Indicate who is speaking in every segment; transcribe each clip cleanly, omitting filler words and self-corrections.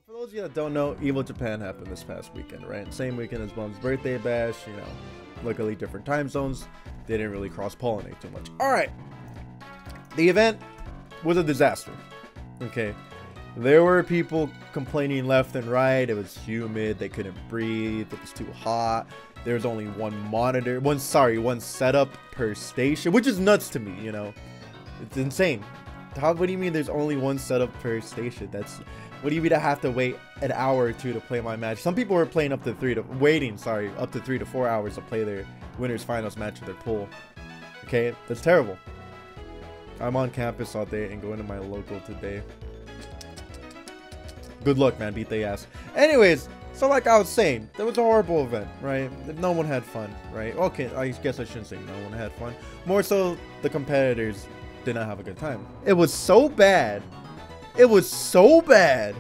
Speaker 1: For those of you that don't know, EVO Japan happened this past weekend, right? Same weekend as Bum's birthday bash, you know, luckily different time zones. They didn't really cross-pollinate too much. Alright. The event was a disaster. Okay. There were people complaining left and right. It was humid. They couldn't breathe. It was too hot. There was only one setup per station, which is nuts to me, you know. It's insane. What do you mean there's only one setup per station? What do you mean I have to wait an hour or two to play my match? Some people were playing up to 3 to 4 hours to play their winners finals match of their pool. Okay, that's terrible. I'm on campus all day and going to my local today. Good luck, man. Beat they ass. Anyways, so like I was saying, there was a horrible event, right? No one had fun, right? Okay, I guess I shouldn't say no one had fun. More so, the competitors did not have a good time. It was so bad. It was so bad.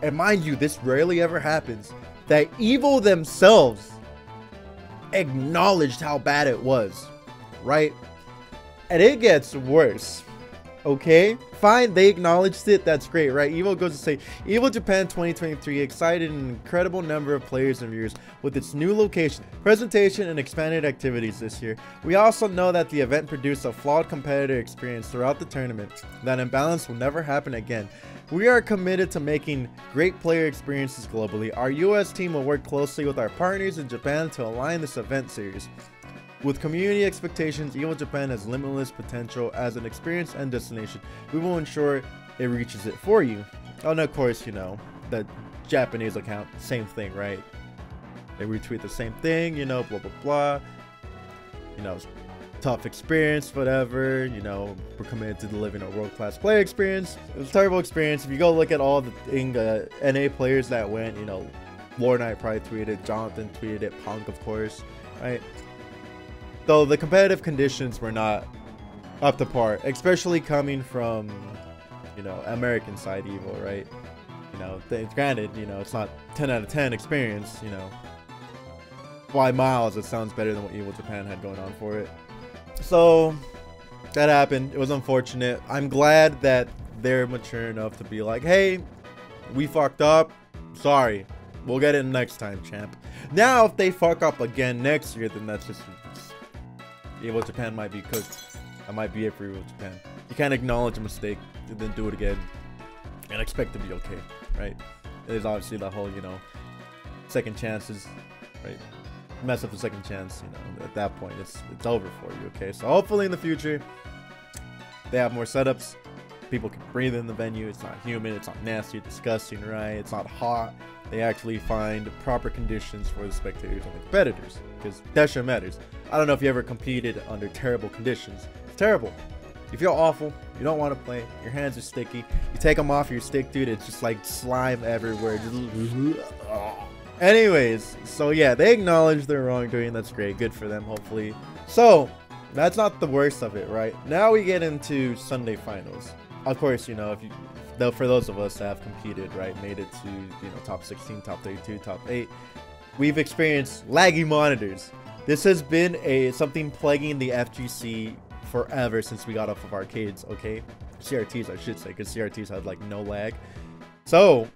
Speaker 1: And mind you, this rarely ever happens, that EVO themselves acknowledged how bad it was, right? And it gets worse. Okay, fine, they acknowledged it, that's great, right? EVO goes to say, EVO Japan 2023 excited an incredible number of players and viewers with its new location, presentation, and expanded activities this year. We also know that the event produced a flawed competitor experience throughout the tournament. That imbalance will never happen again. We are committed to making great player experiences globally. Our US team will work closely with our partners in Japan to align this event series. With community expectations, EVO Japan has limitless potential as an experience and destination. We will ensure it reaches it for you. Oh, and of course, you know, the Japanese account, same thing, right? They retweet the same thing, you know, blah, blah, blah. You know, tough experience, whatever. You know, we're committed to delivering a world-class player experience. It was a terrible experience. If you go look at all the NA players that went, you know, Lord Knight probably tweeted, Jonathan tweeted it, Punk, of course, right? Though the competitive conditions were not up to par, especially coming from, you know, American side EVO, right? You know, granted, you know, it's not 10 out of 10 experience, you know. By miles, it sounds better than what EVO Japan had going on for it. So, that happened. It was unfortunate. I'm glad that they're mature enough to be like, hey, we fucked up. Sorry. We'll get it next time, champ. Now, if they fuck up again next year, then that's just... EVO Japan might be cooked. That might be it for EVO Japan. You can't acknowledge a mistake and then do it again and expect to be okay, right? There's obviously the whole, you know, second chances, right? Mess up the second chance, you know, at that point it's over for you, okay? So hopefully in the future they have more setups. People can breathe in the venue. It's not humid, it's not nasty, disgusting, right? It's not hot. They actually find proper conditions for the spectators and the competitors, because that shit matters. I don't know if you ever competed under terrible conditions. It's terrible. You feel awful. You don't want to play. Your hands are sticky. You take them off your stick, dude. It's just like slime everywhere. Anyways, so yeah, they acknowledge their wrongdoing. That's great. Good for them, hopefully. So, that's not the worst of it, right? Now we get into Sunday finals. Of course, you know, for those of us that have competed, right, made it to, you know, top 16, top 32, top 8, we've experienced laggy monitors. This has been something plaguing the FGC forever since we got off of arcades, okay? CRTs, I should say, because CRTs had like no lag. So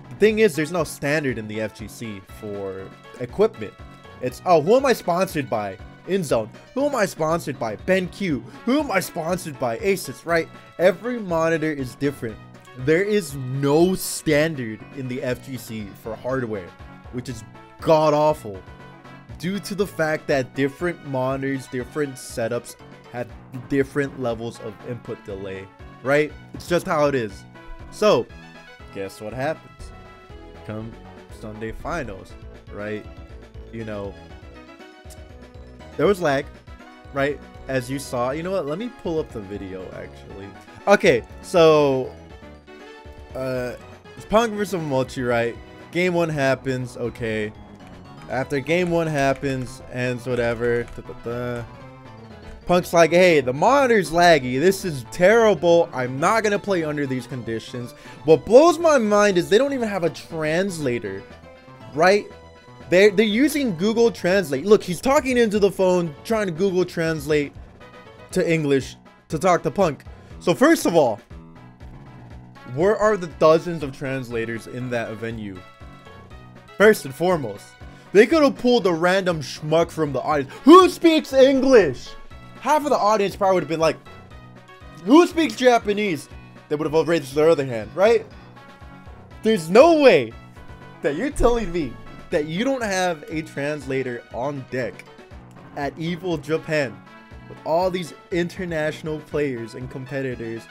Speaker 1: the thing is, there's no standard in the FGC for equipment. It's, oh, who am I sponsored by? InZone. Who am I sponsored by? BenQ. Who am I sponsored by? Asus, right? Every monitor is different. There is no standard in the FGC for hardware, which is god awful, due to the fact that different monitors, different setups have different levels of input delay, right? It's just how it is. So, guess what happens? Come Sunday finals, right? You know, there was lag, right? As you saw. You know what? Let me pull up the video, actually. Okay, so it's Punk versus Mochi, right? Game 1 happens, okay. After game 1 happens, ends, whatever. Punk's like, hey, the monitor's laggy. This is terrible. I'm not gonna play under these conditions. What blows my mind is they don't even have a translator, right? They're using Google Translate. Look, he's talking into the phone, trying to Google Translate to English to talk to Punk. So first of all, where are the dozens of translators in that venue? First and foremost, they could have pulled a random schmuck from the audience. Who speaks English? Half of the audience probably would have been like, who speaks Japanese? They would have raised their other hand, right? There's no way that you're telling me that you don't have a translator on deck at EVO Japan with all these international players and competitors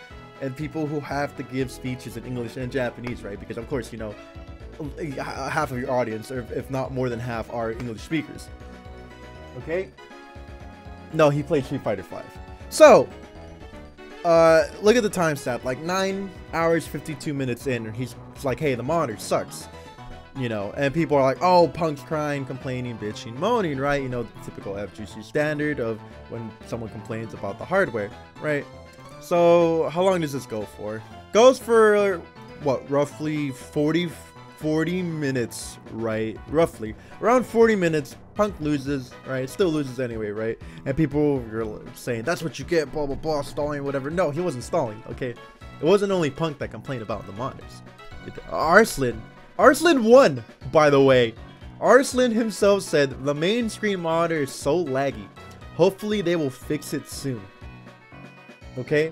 Speaker 1: and people who have to give speeches in English and Japanese, right? Because of course, you know, half of your audience, or if not more than half, are English speakers. Okay? No, he played Street Fighter 5. So, look at the time stamp, like 9 hours 52 minutes in, and he's like, hey, the monitor sucks. You know, and people are like, oh, Punk's crying, complaining, bitching, moaning, right? You know, the typical FGC standard of when someone complains about the hardware, right? So, how long does this go for? Goes for, what, roughly 40 minutes, right? Roughly. Around 40 minutes, Punk loses, right? Still loses anyway, right? And people are saying, that's what you get, blah, blah, blah, stalling, whatever. No, he wasn't stalling, okay? It wasn't only Punk that complained about the monitors. Arslan won, by the way. Arslan himself said, the main screen monitor is so laggy. Hopefully they will fix it soon. Okay?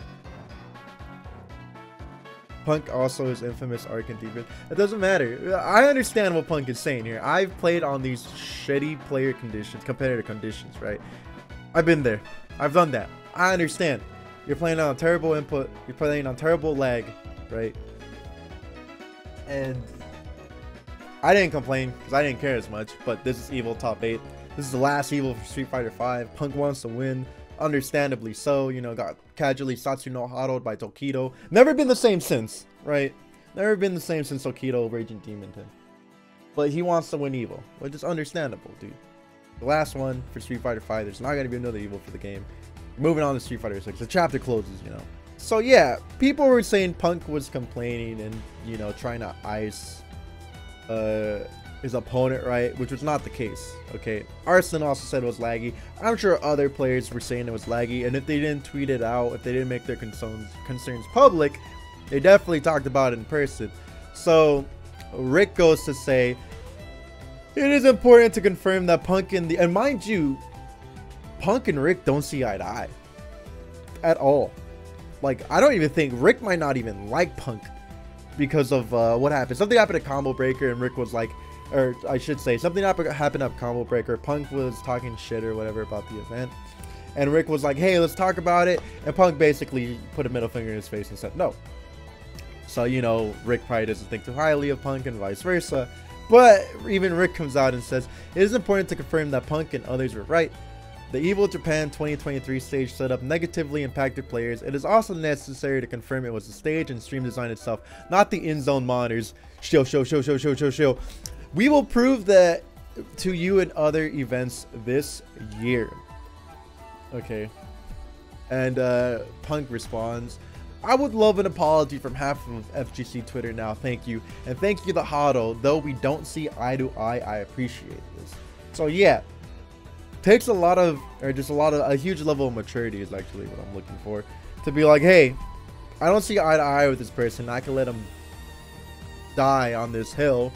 Speaker 1: Punk also is infamous Arcan defense. It doesn't matter. I understand what Punk is saying here. I've played on these shitty player conditions, competitive conditions, right? I've been there. I've done that. I understand. You're playing on terrible input. You're playing on terrible lag, right? And I didn't complain because I didn't care as much. But this is EVO Top 8. This is the last EVO for Street Fighter 5. Punk wants to win. Understandably so, you know, got casually Satsuno Harold by Tokido. Never been the same since, right? Never been the same since Tokido Raging Demon. But he wants to win EVO, which is understandable, dude. The last one for Street Fighter 5, there's not going to be another EVO for the game. Moving on to Street Fighter 6, the chapter closes, you know. So yeah, people were saying Punk was complaining and, you know, trying to ice his opponent, right? Which was not the case. Okay, Arslan also said it was laggy. I'm sure other players were saying it was laggy, and if they didn't tweet it out, if they didn't make their concerns public, they definitely talked about it in person. So Rick goes to say it is important to confirm that Punk and mind you, Punk and Rick don't see eye to eye at all. Like, I don't even think Rick might not even like Punk because of what happened. Something happened at Combo Breaker, and Rick was like, or I should say, something happened at Combo Breaker. Punk was talking shit or whatever about the event, and Rick was like, hey, let's talk about it. And Punk basically put a middle finger in his face and said no. So, you know, Rick probably doesn't think too highly of Punk and vice versa. But even Rick comes out and says, it is important to confirm that Punk and others were right. The EVO Japan 2023 stage setup negatively impacted players. It is also necessary to confirm it was the stage and stream design itself, not the in-zone monitors. Show. We will prove that to you in other events this year. Okay. And Punk responds, I would love an apology from half of FGC Twitter now. Thank you. And thank you, the Hado. Though we don't see eye to eye, I appreciate this. So yeah. Takes a lot of, or just a huge level of maturity is actually what I'm looking for. To be like, hey, I don't see eye to eye with this person. I can let him die on this hill.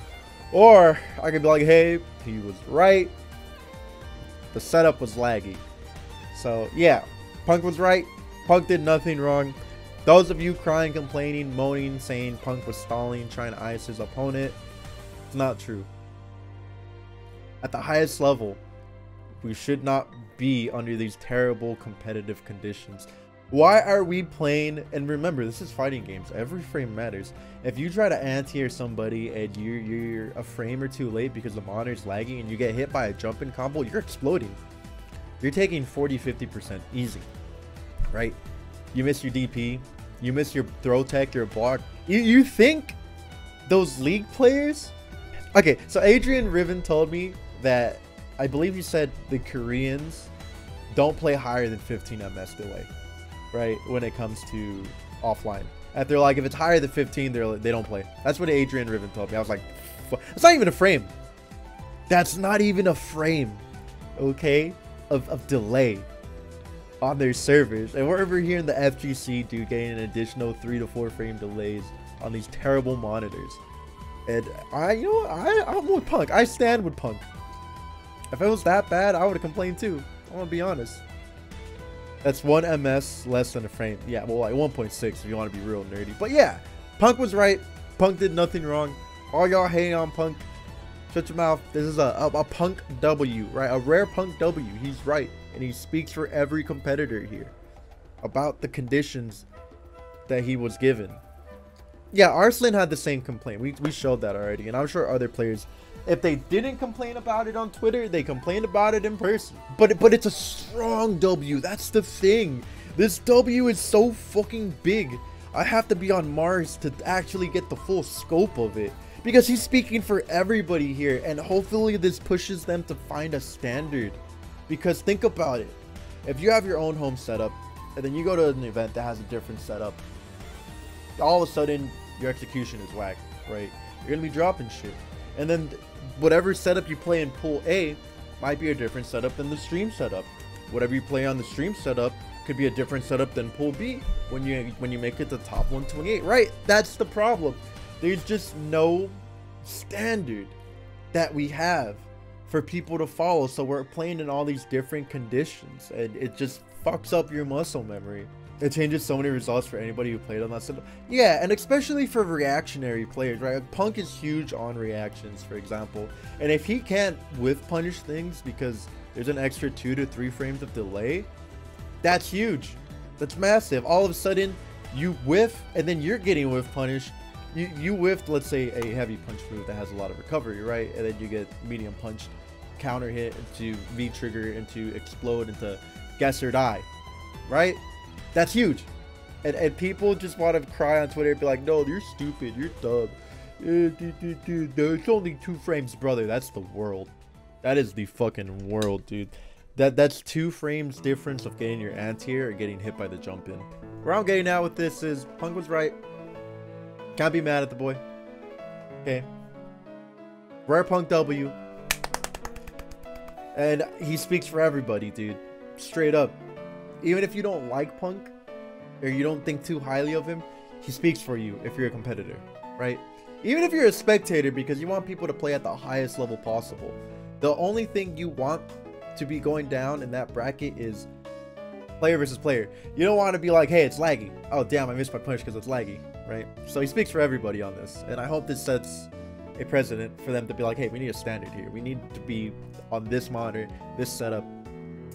Speaker 1: Or I could be like, hey, he was right. The setup was laggy. So yeah, Punk was right. Punk did nothing wrong. Those of you crying, complaining, moaning, saying Punk was stalling, trying to ice his opponent, it's not true. At the highest level, we should not be under these terrible competitive conditions. Why are we playing? And remember, this is fighting games. Every frame matters. If you try to anti-air somebody and you're a frame or two late because the monitor's lagging and you get hit by a jumping combo, you're exploding. You're taking 40-50% easy, right? You miss your DP, you miss your throw tech, your block. You think those league players? Okay, so Adrian Riven told me that, I believe he said the Koreans don't play higher than 15 ms delay, right? When it comes to offline. And they're like, if it's higher than 15, they don't play. That's what Adrian Riven told me. I was like, it's not even a frame. That's not even a frame, okay, of delay on their servers. And we're over here in the FGC, dude, getting an additional 3 to 4 frame delays on these terrible monitors. And you know what? I'm with Punk. I stand with Punk. If it was that bad, I would have complained too. I'm gonna be honest. That's 1 ms less than a frame. Yeah, well, like 1.6 if you want to be real nerdy. But yeah, Punk was right. Punk did nothing wrong. All y'all hating on Punk, shut your mouth. This is a Punk W, right? A rare Punk W. He's right, and he speaks for every competitor here about the conditions that he was given. Yeah, Arslan had the same complaint. We showed that already, and I'm sure other players, if they didn't complain about it on Twitter, they complained about it in person. But it's a strong W. That's the thing. This W is so fucking big. I have to be on Mars to actually get the full scope of it, because he's speaking for everybody here, and hopefully this pushes them to find a standard. Because think about it. If you have your own home setup, and then you go to an event that has a different setup, all of a sudden your execution is whack, right? You're gonna be dropping shit. And then whatever setup you play in pool A might be a different setup than the stream setup. Whatever you play on the stream setup could be a different setup than pool B when you make it to top 128, right? That's the problem. There's just no standard that we have for people to follow, so we're playing in all these different conditions, and it just fucks up your muscle memory. It changes so many results for anybody who played on that setup. Yeah, and especially for reactionary players, right? Punk is huge on reactions, for example, and if he can't whiff punish things because there's an extra 2 to 3 frames of delay, that's huge. That's massive. All of a sudden you whiff, and then you're getting whiff punished. You whiffed, let's say, a heavy punch move that has a lot of recovery, right? And then you get medium punch, counter hit into V trigger, into explode, into guess or die, right? That's huge. And people just want to cry on Twitter and be like, no, you're stupid, you're dumb. It's only 2 frames, brother. That's the world. That is the fucking world, dude. That's 2 frames difference of getting your anti-air or getting hit by the jump in. Where I'm getting at with this is Punk was right. Can't be mad at the boy. Okay. Rare Punk W. And he speaks for everybody, dude. Straight up. Even if you don't like Punk, or you don't think too highly of him, he speaks for you if you're a competitor, right? Even if you're a spectator, because you want people to play at the highest level possible. The only thing you want to be going down in that bracket is player versus player. You don't want to be like, hey, it's laggy. Oh, damn, I missed my punch because it's laggy, right? So he speaks for everybody on this. And I hope this sets a precedent for them to be like, hey, we need a standard here. We need to be on this monitor, this setup.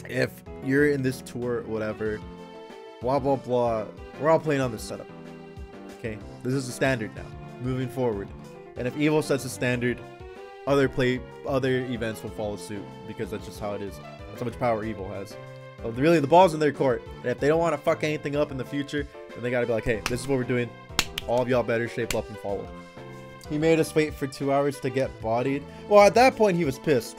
Speaker 1: If you're in this tour or whatever, blah, blah, blah, we're all playing on this setup. Okay, this is the standard now, moving forward. And if EVO sets a standard, other events will follow suit, because that's just how it is. That's how much power EVO has. So really, the ball's in their court. And if they don't want to fuck anything up in the future, then they gotta be like, hey, this is what we're doing. All of y'all better shape up and follow. He made us wait for 2 hours to get bodied. Well, at that point, he was pissed.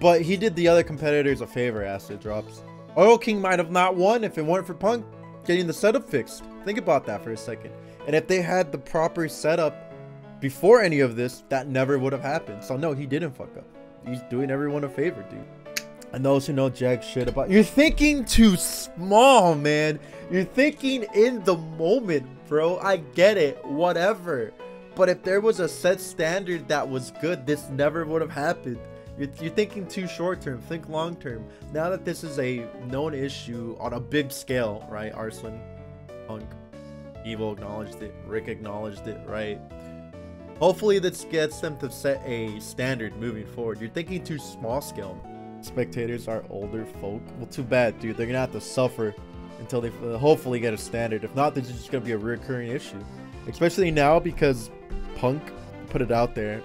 Speaker 1: But he did the other competitors a favor, acid drops. Oil King might have not won if it weren't for Punk getting the setup fixed. Think about that for a second. And if they had the proper setup before any of this, that never would have happened. So no, he didn't fuck up. He's doing everyone a favor, dude. And those who know jack shit about, you're thinking too small, man. You're thinking in the moment, bro. I get it, whatever. But if there was a set standard that was good, this never would have happened. You're thinking too short term. Think long term. Now that this is a known issue on a big scale, right? Arslan, Punk, EVO acknowledged it, Rick acknowledged it, right? Hopefully this gets them to set a standard moving forward. You're thinking too small scale. Spectators are older folk. Well, too bad, dude. They're gonna have to suffer until they hopefully get a standard. If not, this is just gonna be a recurring issue, especially now because Punk put it out there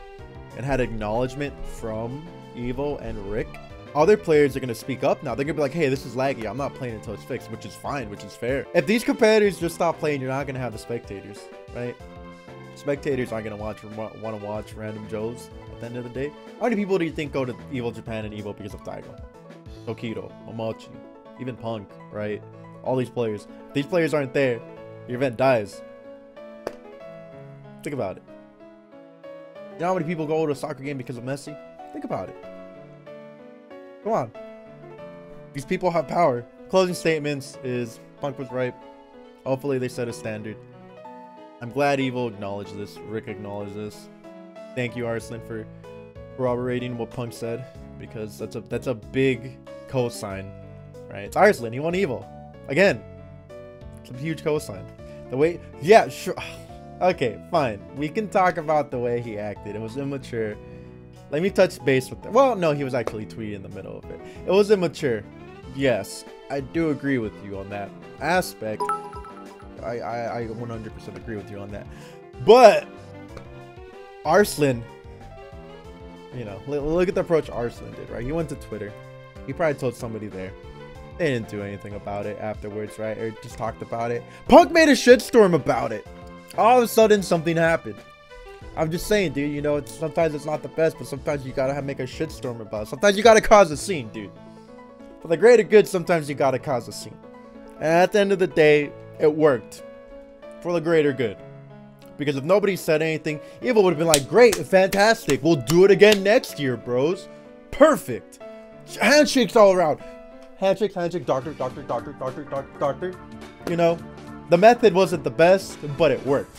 Speaker 1: and had acknowledgement from EVO and Rick. Other players are going to speak up now. They're going to be like, hey, this is laggy. I'm not playing until it's fixed, which is fine, which is fair. If these competitors just stop playing, you're not going to have the spectators, right? Spectators aren't going to want to watch random Joes at the end of the day. How many people do you think go to EVO Japan and EVO because of Taigo, Tokido, Momochi, even Punk, right? All these players. If these players aren't there, your event dies. Think about it. You know how many people go to a soccer game because of Messi? Think about it. Come on. These people have power. Closing statements is Punk was right. Hopefully they set a standard. I'm glad EVO acknowledged this. Rick acknowledged this. Thank you, Arslan, for corroborating what Punk said, because that's a big cosign, right? It's Arslan. He won EVO again. It's a huge cosign. The way, yeah, sure. Okay, fine. We can talk about the way he acted. It was immature. Let me touch base with that. Well, no, he was actually tweeting in the middle of it. It was immature. Yes, I do agree with you on that aspect. I 100% agree with you on that. But Arslan, you know, look at the approach Arslan did, right? He went to Twitter. He probably told somebody there. They didn't do anything about it afterwards, right? Or just talked about it. Punk made a shitstorm about it. All of a sudden, something happened. I'm just saying, dude, you know, sometimes it's not the best, but sometimes you gotta make a shitstorm about it. Sometimes you gotta cause a scene, dude. For the greater good, sometimes you gotta cause a scene. And at the end of the day, it worked. For the greater good. Because if nobody said anything, EVO would have been like, great, fantastic. We'll do it again next year, bros. Perfect. Handshakes all around. Handshake, doctor. You know, the method wasn't the best, but it worked.